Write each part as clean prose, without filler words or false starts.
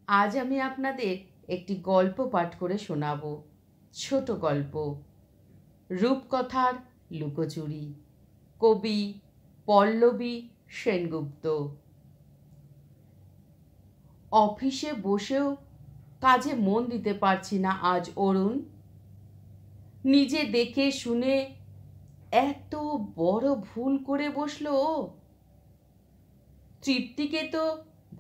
আজ আমি আপনাদের একটি গল্প পাঠ করে শোনাব। ছোট গল্প, রূপকথার লুকোচুরি। কবি পল্লবী সেনগুপ্ত। অফিসে বসেও কাজে মন দিতে পারছি না আজ অরুণ। নিজে দেখে শুনে এত বড় ভুল করে বসলো ও। তৃপ্তিকে তো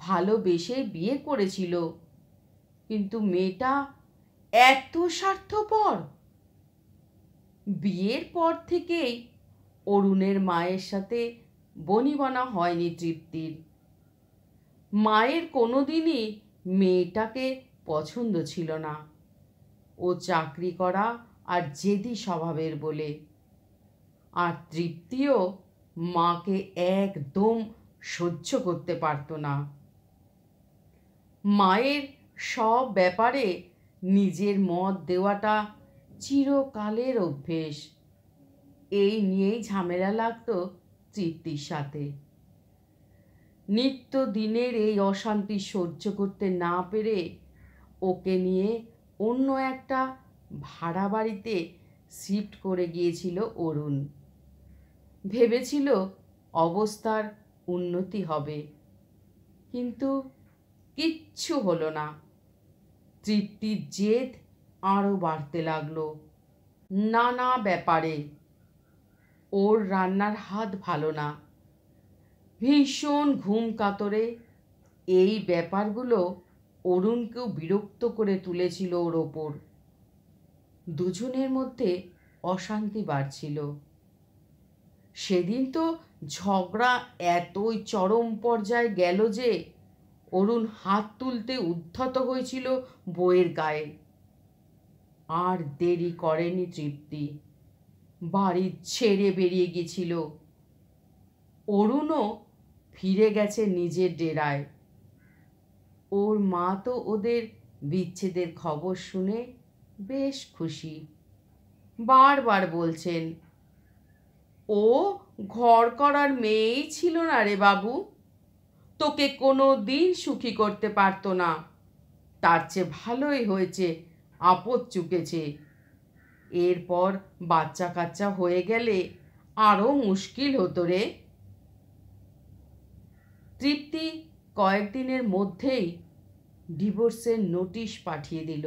ভালোবেসে বিয়ে করেছিল, কিন্তু মেয়েটা এত স্বার্থপর। বিয়ের পর থেকেই অরুণের মায়ের সাথে বনিবনা হয়নি তৃপ্তির। মায়ের কোনোদিনই মেয়েটাকে পছন্দ ছিল না। ও চাকরি করা আর জেদি স্বভাবের বলে। আর তৃপ্তিও মাকে একদম সহ্য করতে পারত না। মায়ের সব ব্যাপারে নিজের মত দেওয়াটা চিরকালের অভ্যেস। এই নিয়েই ঝামেলা লাগতো তৃপ্তির সাথে। নিত্যদিনের এই অশান্তি সহ্য করতে না পেরে ওকে নিয়ে অন্য একটা ভাড়া বাড়িতে শিফট করে গিয়েছিল অরুণ। ভেবেছিল অবস্থার উন্নতি হবে, কিন্তু কিচ্ছু হলো না। তৃপ্তির জেদ আরও বাড়তে লাগলো নানা ব্যাপারে। ওর রান্নার হাত ভালো না, ভীষণ ঘুম কাতরে। এই ব্যাপারগুলো অরুণকেও বিরক্ত করে তুলেছিল ওর ওপর। দুজনের মধ্যে অশান্তি বাড়ছিল। সেদিন তো ঝগড়া এতই চরম পর্যায়ে গেল যে অরুণ হাত তুলতে উদ্ধত হয়েছিল বউয়ের গায়ে। আর দেরি করেনি তৃপ্তি, বাড়ি ছেড়ে বেরিয়ে গেছিল। অরুণও ফিরে গেছে নিজের ডেরায়। ওর মা তো ওদের বিচ্ছেদের খবর শুনে বেশ খুশি। বারবার বলছেন, ও ঘর করার মেয়েই ছিল না রে বাবু, তোকে কোনো দিন সুখী করতে পারতো না। তার চেয়ে ভালোই হয়েছে আপদ চুকেছে। এরপর বাচ্চা কাচ্চা হয়ে গেলে আরও মুশকিল হতো রে। তৃপ্তি কয়েকদিনের মধ্যেই ডিভোর্সের নোটিশ পাঠিয়ে দিল।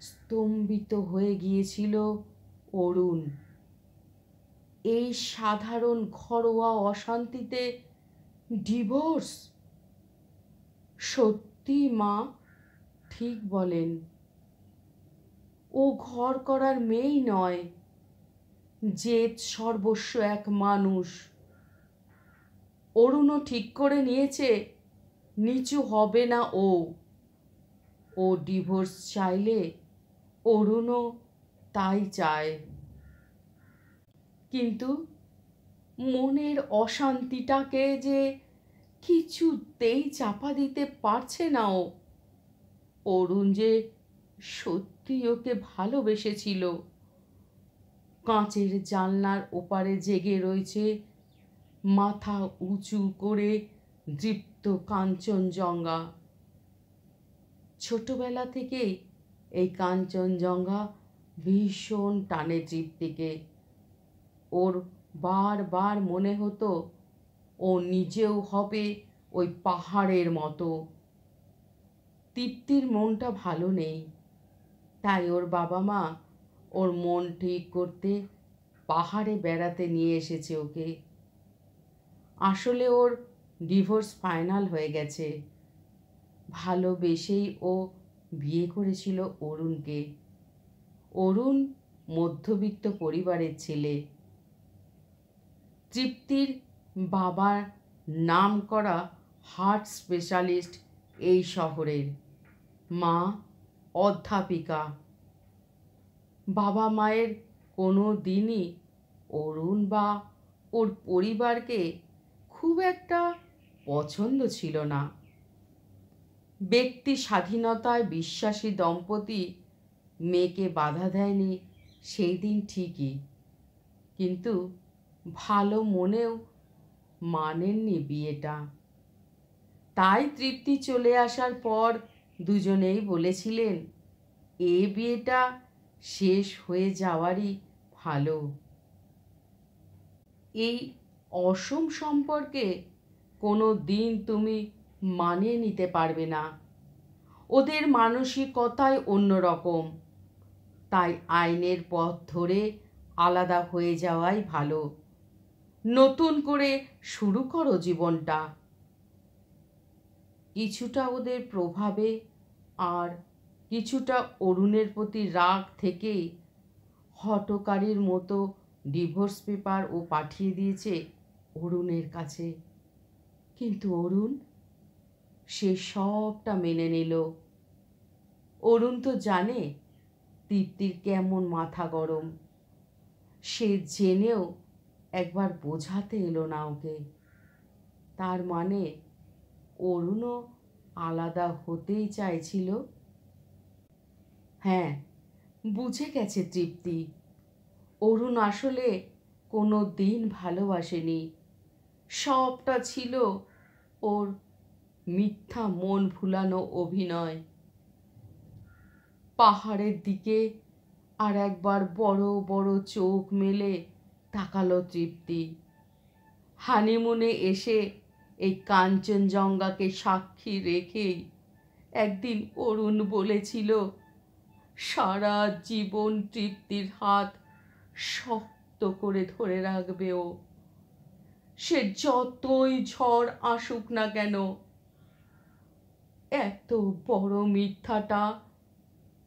স্তম্ভিত হয়ে গিয়েছিল অরুণ। এই সাধারণ ঘরোয়া অশান্তিতে ডিভোর্স! সত্যি মা ঠিক বলেন, ও ঘর করার মেয়েই নয়, জেদ সর্বস্ব এক মানুষ। অরুণও ঠিক করে নিয়েছে নিচু হবে না ও। ও ডিভোর্স চাইলে অরুণও তাই চায়। কিন্তু মনের অশান্তিটাকে যে কিছুতেই চাপা দিতে পারছে না ও। অরুণ যে সত্যি ওকে ভালোবেসেছিল। কাঁচের জানলার ওপারে জেগে রয়েছে মাথা উঁচু করে দৃপ্ত কাঞ্চনজঙ্ঘা। ছোটবেলা থেকেই এই কাঞ্চনজঙ্ঘা ভীষণ টানে তৃপ্তিকে। ওর বারবার মনে হতো ও নিজেও হবে ওই পাহাড়ের মতো। তৃপ্তির মনটা ভালো নেই, তাই ওর বাবা মা ওর মন ঠিক করতে পাহাড়ে বেড়াতে নিয়ে এসেছে ওকে। আসলে ওর ডিভোর্স ফাইনাল হয়ে গেছে। ভালোবেসেই ও বিয়ে করেছিল অরুণকে। অরুণ মধ্যবিত্ত পরিবারের ছেলে। তৃপ্তির বাবার নাম করা হার্ট স্পেশালিস্ট এই শহরের। মা অধ্যাপিকা। বাবা মায়ের কোনো দিনই অরুণ বা ওর পরিবারকে খুব একটা পছন্দ ছিল না। ব্যক্তি স্বাধীনতায় বিশ্বাসী দম্পতি মেয়েকে বাধা দেয়নি সেই দিন ঠিকই, কিন্তু ভালো মনেও মানেননি বিয়েটা। তাই তৃপ্তি চলে আসার পর দুজনেই বলেছিলেন এ বিয়েটা শেষ হয়ে যাওয়ারই ভালো। এই অসম সম্পর্কে কোনো দিন তুমি মানিয়ে নিতে পারবে না। ওদের মানসিকতাই অন্যরকম। তাই আইনের পথ ধরে আলাদা হয়ে যাওয়াই ভালো। নতুন করে শুরু করো জীবনটা। কিছুটা ওদের প্রভাবে আর কিছুটা অরুণের প্রতি রাগ থেকেই হঠকারীর মতো ডিভোর্স পেপার ও পাঠিয়ে দিয়েছে অরুণের কাছে। কিন্তু অরুণ সে সবটা মেনে নিল। অরুণ তো জানে তৃপ্তির কেমন মাথা গরম। সে জেনেও একবার বোঝাতে এলো না ওকে। তার মানে অরুণও আলাদা হতেই চাইছিল। হ্যাঁ, বুঝে গেছে তৃপ্তি। অরুণ আসলে কোনো দিন ভালোবাসেনি। সবটা ছিল ওর মিথ্যা মন ভুলানো অভিনয়। পাহাড়ের দিকে আর একবার বড় বড় চোখ মেলে তাকালো তৃপ্তি। হানিমুনে এসে এই কাঞ্চনজঙ্ঘাকে সাক্ষী রেখেই একদিন অরুণ বলেছিল সারা জীবন তৃপ্তির হাত শক্ত করে ধরে রাখবে ও। সে যতই ঝড় আসুক না কেন। এত বড় মিথ্যাটা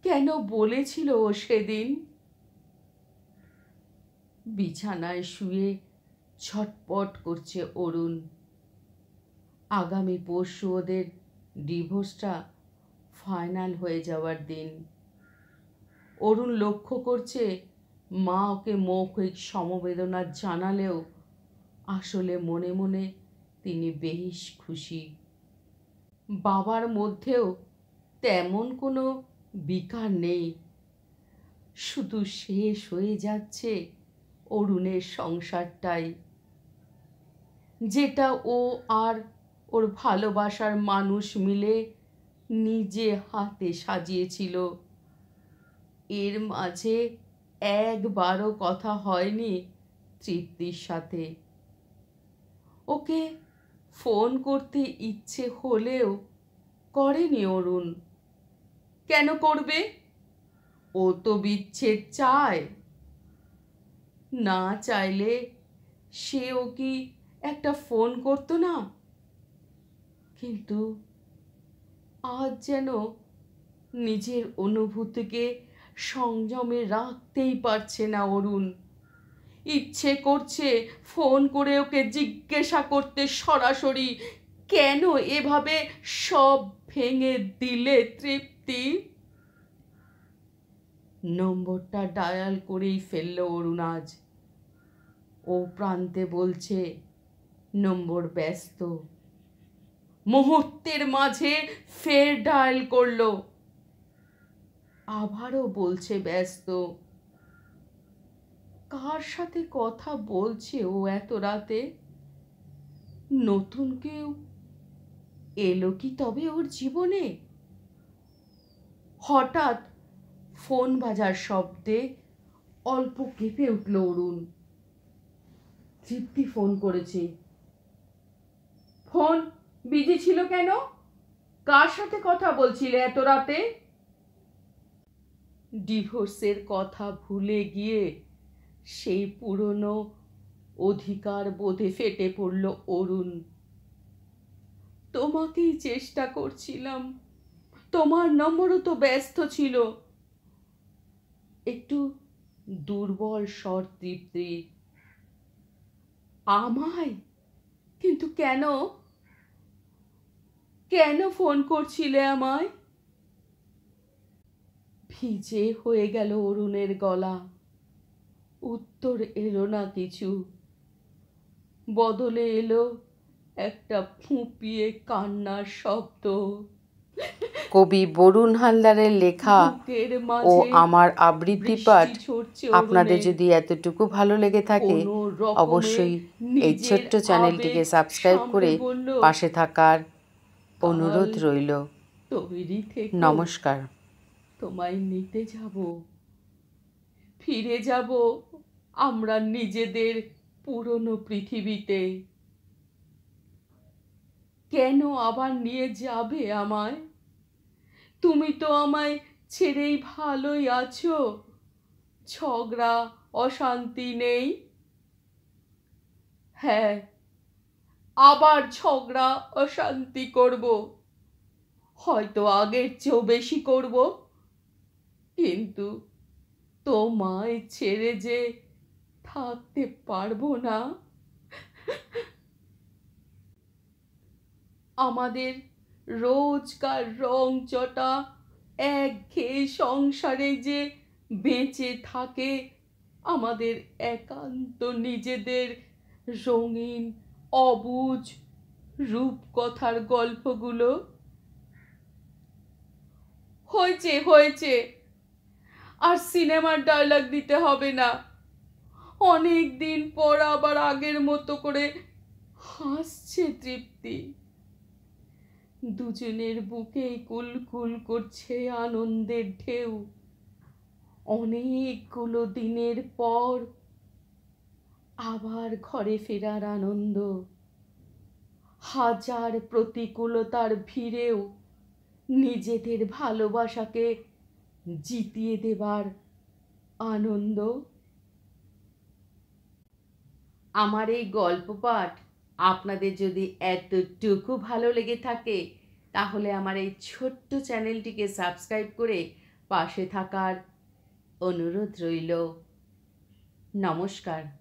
কেন বলেছিল ও সেদিন? বিছানায় শুয়ে ছটপট করছে অরুণ। আগামী পরশু ওদের ডিভোর্সটা ফাইনাল হয়ে যাওয়ার দিন। অরুণ লক্ষ্য করছে মা ওকে মৌখিক সমবেদনা জানালেও আসলে মনে মনে তিনি বেশ খুশি। বাবার মধ্যেও তেমন কোনো বিকার নেই। শুধু শেষ হয়ে যাচ্ছে অরুণের সংসারটাই, যেটা ও আর ওর ভালোবাসার মানুষ মিলে নিজে হাতে সাজিয়েছিল। এর মাঝে একবারও কথা হয়নি তৃপ্তির সাথে। ওকে ফোন করতে ইচ্ছে হলেও করেনি অরুণ। কেন করবে? ও তো বিচ্ছেদ চায়। না চাইলে সেও কি একটা ফোন করতো না? কিন্তু আজ যেন নিজের অনুভূতিকে সংযমে রাখতেই পারছে না অরুণ। ইচ্ছে করছে ফোন করে ওকে জিজ্ঞাসা করতে সরাসরি, কেন এভাবে সব ভেঙে দিলে তৃপ্তি? নম্বরটা ডায়াল করেই ফেলল অরুণ আজ। ও প্রান্তে বলছে নম্বর ব্যস্ত। মুহূর্তের মাঝে ফের ডায়াল করলো, আবারও বলছে ব্যস্ত। কার সাথে কথা বলছে ও এত রাতে? নতুন কেউ এলো কি তবে ওর জীবনে? হঠাৎ ফোন বাজার শব্দে অল্প কেঁপে উঠল অরুণ। তৃপ্তি ফোন করেছে। ফোন বিজি ছিল কেন? কার সাথে কথা বলছিলে এত রাতে? ডিভোর্সের কথা ভুলে গিয়ে সেই পুরনো অধিকার বোধে ফেটে পড়ল অরুণ। তোমাকেই চেষ্টা করছিলাম, তোমার নম্বরও তো ব্যস্ত ছিল। একটু দুর্বল স্বর তৃপ্তি। আমায়? কিন্তু কেন? কেন ফোন করছিলে আমায়? ভিজে হয়ে গেল অরুণের গলা। উত্তর এলো না কিছু। বদলে এলো একটা ফুঁপিয়ে কান্নার শব্দ। কবি বরুণ হালদারের লেখা ও আমার আবৃত্তি পাঠ আপনাদের যদি এতটুকু ভালো লেগে থাকে অবশ্যই এই ছোট্ট চ্যানেলটিকে সাবস্ক্রাইব করে পাশে থাকার অনুরোধ রইল। তৈরি থেকো। নমস্কার। তোমায় নিতে যাব, ফিরে যাব আমরা নিজেদের পুরনো পৃথিবীতে। কেন আবার নিয়ে যাবে আমায়? তুমি তো আমায় ছেড়েই ভালোই আছো, ঝগড়া অশান্তি নেই। হ্যাঁ, আবার ঝগড়া অশান্তি করব, হয়তো আগের চেয়েও বেশি করব, কিন্তু তোমায় ছেড়ে যে থাকতে পারবো না। আমাদের রোজকার রংচটা একঘেয়ে সংসারে যে বেঁচে থাকে আমাদের একান্ত নিজেদের রঙিন অবুঝ রূপকথার গল্পগুলো। হয়েছে হয়েছে, আর সিনেমার ডায়লগ দিতে হবে না। অনেক দিন পর আবার আগের মতো করে হাসছে তৃপ্তি, দুজনের বুকেই কুলকুল করছে আনন্দের ঢেউ। অনেকগুলো দিনের পর আবার ঘরে ফেরার আনন্দ, হাজার প্রতিকূলতার ভিড়েও নিজেদের ভালোবাসাকে জিতিয়ে দেবার আনন্দ। আমার এই গল্প পাঠ আপনাদের যদি এতটুকু ভালো লেগে থাকে, তাহলে আমার এই ছোট্ট চ্যানেলটিকে সাবস্ক্রাইব করে পাশে থাকার অনুরোধ রইল। নমস্কার।